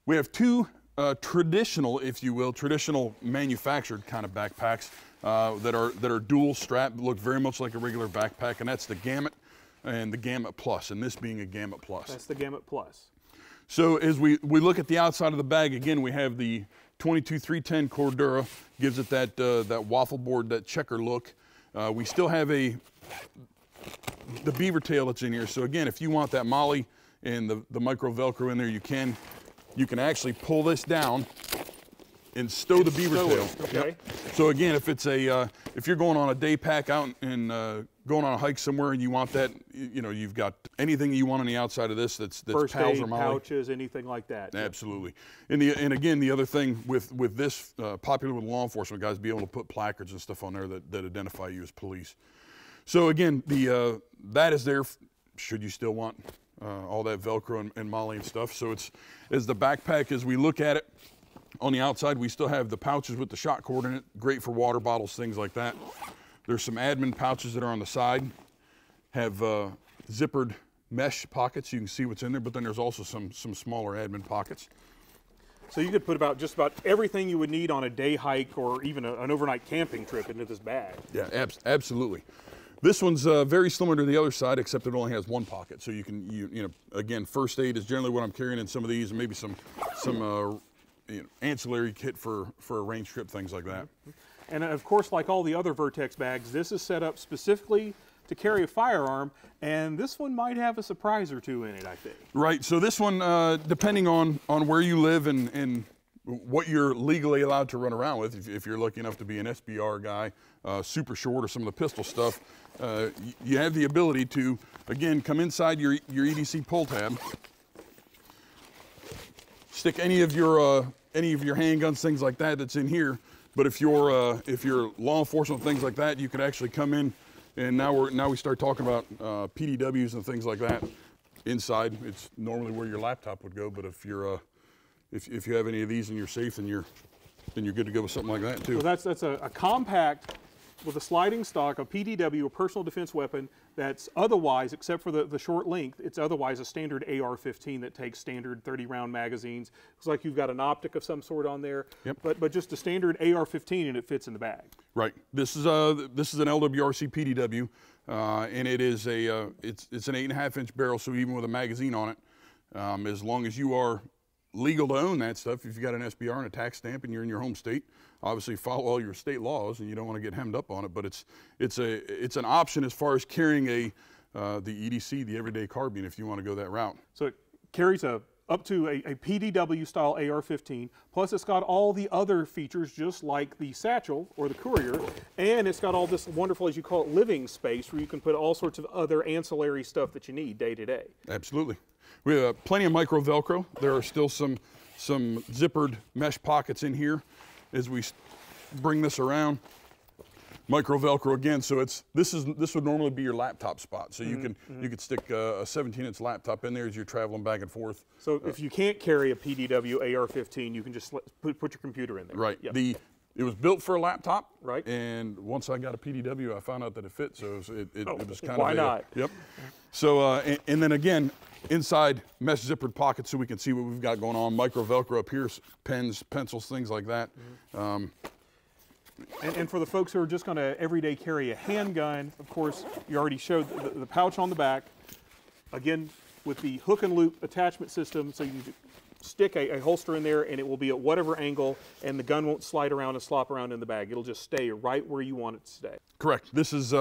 We have two traditional, if you will, traditional manufactured kind of backpacks that are dual strap, look very much like a regular backpack, and that's the Gamut and the Gamut Plus, and this being a Gamut Plus. That's the Gamut Plus. So as we look at the outside of the bag, again, we have the 22-310 Cordura, gives it that waffle board, that checker look. We still have the beaver tail that's in here. So again, if you want that molly and the micro Velcro in there, you can actually pull this down and stow the beaver tail. Okay. Yep. So again, if it's if you're going on a day pack out and going on a hike somewhere and you want that, you know, you've got anything you want on the outside of this that's first pals aid, or molly. pouches, anything like that. Absolutely. And again, the other thing with this, popular with law enforcement guys, be able to put placards and stuff on there that identify you as police. So again, that is there should you still want all that Velcro and molly and stuff. So it's, as the backpack, as we look at it, on the outside, we still have the pouches with the shot cord in it, great for water bottles, things like that. There's some admin pouches that are on the side, have zippered mesh pockets. You can see what's in there, but then there's also some smaller admin pockets. So you could put just about everything you would need on a day hike or even an overnight camping trip into this bag. Yeah, absolutely. This one's very similar to the other side, except it only has one pocket. So you can, you know, again, first aid is generally what I'm carrying in some of these, and maybe some you know, ancillary kit for a range trip, things like that. And of course, like all the other Vertx bags, this is set up specifically to carry a firearm, and this one might have a surprise or two in it, I think. Right, so this one, depending on where you live and what you're legally allowed to run around with, if you're lucky enough to be an SBR guy, super short, or some of the pistol stuff, you have the ability to, again, come inside your EDC pull tab, stick any of your handguns, things like that, that's in here. But if you're law enforcement, things like that, you could actually come in, and now we start talking about PDWs and things like that. Inside, it's normally where your laptop would go. But if you're if you have any of these in your safe, then you're good to go with something like that too. So that's a compact with a sliding stock, a PDW, a personal defense weapon, that's otherwise, except for the short length, it's otherwise a standard AR-15 that takes standard 30-round magazines. Looks like you've got an optic of some sort on there, yep. but just a standard AR-15, and it fits in the bag. Right. This is an LWRC PDW, and it is it's an 8.5-inch barrel, so even with a magazine on it, as long as you are legal to own that stuff, if you got an SBR and a tax stamp and you're in your home state, obviously follow all your state laws, and you don't want to get hemmed up on it. But it's an option as far as carrying the EDC, the everyday carbine, if you want to go that route. So it carries up to a PDW style AR-15, plus it's got all the other features just like the satchel or the courier, and it's got all this wonderful, as you call it, living space where you can put all sorts of other ancillary stuff that you need day to day. Absolutely. We have plenty of micro Velcro. There are still some zippered mesh pockets in here as we bring this around. Micro Velcro again, so this would normally be your laptop spot. So you could stick a 17-inch laptop in there as you're traveling back and forth. So if you can't carry a PDW AR-15, you can just put your computer in there. Right. Yep. It was built for a laptop. Right. And once I got a PDW, I found out that it fit. So it was kind of why not? Yep. So and then again, inside mesh zippered pockets so we can see what we've got going on. Micro Velcro up here, pens, pencils, things like that. And for the folks who are just going to everyday carry a handgun, of course, you already showed the pouch on the back. Again, with the hook and loop attachment system, so you can stick a holster in there and it will be at whatever angle, and the gun won't slide around and slop around in the bag. It'll just stay right where you want it to stay. Correct. This is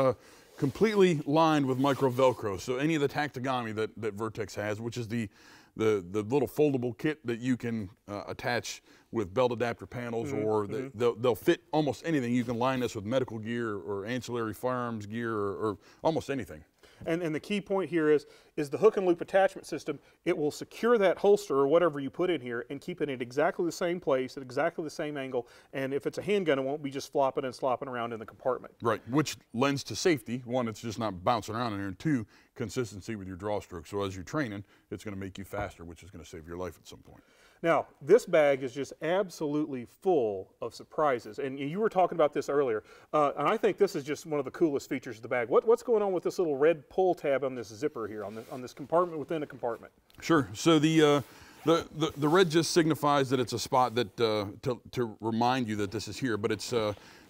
completely lined with micro Velcro. So any of the tactigami that Vertx has, which is the little foldable kit that you can attach with belt adapter panels, or they'll fit almost anything. You can line this with medical gear or ancillary firearms gear or almost anything. And the key point here is the hook and loop attachment system. It will secure that holster or whatever you put in here and keep it in exactly the same place at exactly the same angle. And if it's a handgun, it won't be just flopping and slopping around in the compartment. Right, which lends to safety. One, it's just not bouncing around in there, and two, consistency with your draw stroke. So as you're training, it's going to make you faster, which is going to save your life at some point. Now, this bag is just absolutely full of surprises. And you were talking about this earlier, and I think this is just one of the coolest features of the bag. What's going on with this little red pull tab on this zipper here, on this compartment within a compartment? Sure. So the The red just signifies that it's a spot that to remind you that this is here. But it's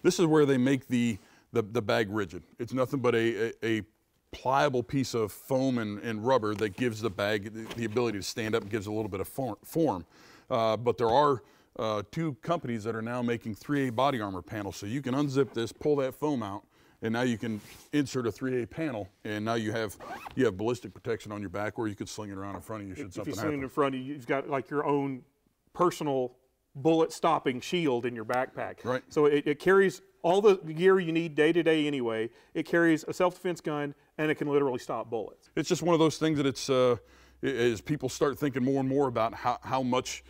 this is where they make the bag rigid. It's nothing but a pliable piece of foam and rubber that gives the bag the ability to stand up and gives a little bit of form. But there are two companies that are now making 3A body armor panels, so you can unzip this, pull that foam out, and now you can insert a 3A panel, and now you have ballistic protection on your back, or you could sling it around in front of you should something happen. If you sling it in front of you, you've got like your own personal bullet-stopping shield in your backpack. Right. So it carries all the gear you need day to day anyway. It carries a self-defense gun, and it can literally stop bullets. It's just one of those things that it's as people start thinking more and more about how much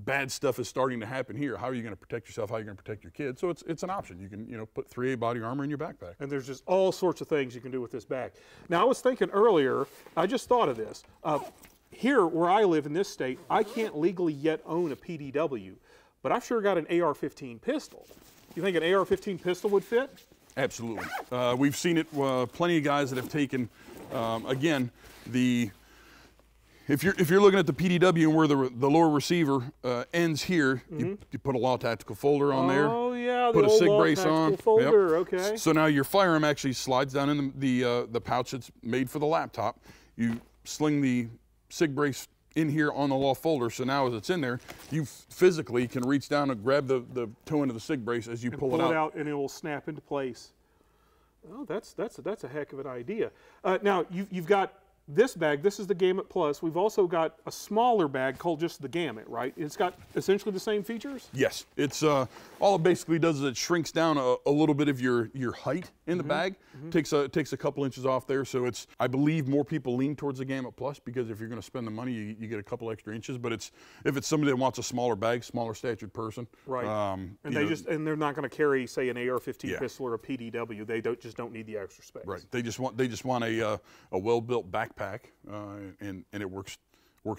bad stuff is starting to happen here. How are you going to protect yourself? How are you going to protect your kids? So it's an option. You can put 3A body armor in your backpack. And there's just all sorts of things you can do with this bag. Now I was thinking earlier, I just thought of this. Here where I live in this state, I can't legally yet own a PDW, but I've sure got an AR-15 pistol. You think an AR-15 pistol would fit? Absolutely. We've seen it. Plenty of guys that have taken, again, if you're looking at the PDW and where the lower receiver ends here, you put a law tactical folder on there. Oh yeah, put the a old SIG law brace tactical on. folder. Yep. Okay. So now your firearm actually slides down in the pouch that's made for the laptop. You sling the SIG brace in here on the law folder, so now as it's in there, you physically can reach down and grab the toe end of the SIG brace as you pull it out. And it will snap into place. Oh, that's a heck of an idea. Now you've got this bag. This is the Gamut Plus. We've also got a smaller bag called just the Gamut, right? It's got essentially the same features. Yes, it's all it basically does is it shrinks down a little bit of your height in the bag. Takes a couple inches off there, so it's, I believe more people lean towards the Gamut Plus because if you're going to spend the money, you get a couple extra inches. But if it's somebody that wants a smaller bag, smaller statured person, right? And they're not going to carry, say, an AR-15 pistol or a PDW. They just don't need the extra space. Right. They just want a well-built backpack, and it works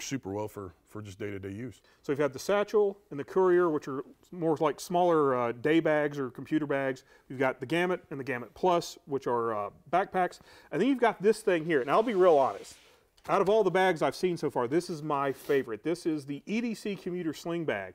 super well for just day-to-day use. So you've had the satchel and the courier, which are more like smaller day bags or computer bags. You've got the Gamut and the Gamut Plus, which are backpacks. And then you've got this thing here. And I'll be real honest. Out of all the bags I've seen so far, this is my favorite. This is the EDC Commuter Sling Bag.